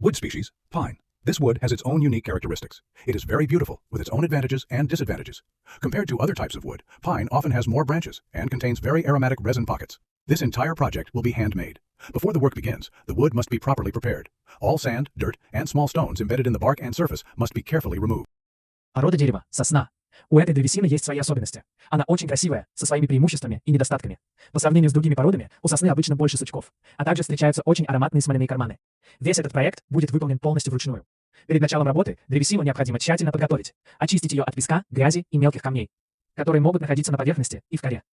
Wood species, pine. This wood has its own unique characteristics. It is very beautiful, with its own advantages and disadvantages. Compared to other types of wood, pine often has more branches and contains very aromatic resin pockets. This entire project will be handmade. Before the work begins, the wood must be properly prepared. All sand, dirt, and small stones embedded in the bark and surface must be carefully removed. Порода дерева – сосна. У этой древесины есть свои особенности. Она очень красивая, со своими преимуществами и недостатками. По сравнению с другими породами, у сосны обычно больше сучков, а также встречаются очень ароматные смоляные карманы. Весь этот проект будет выполнен полностью вручную. Перед началом работы древесину необходимо тщательно подготовить, очистить ее от песка, грязи и мелких камней, которые могут находиться на поверхности и в коре.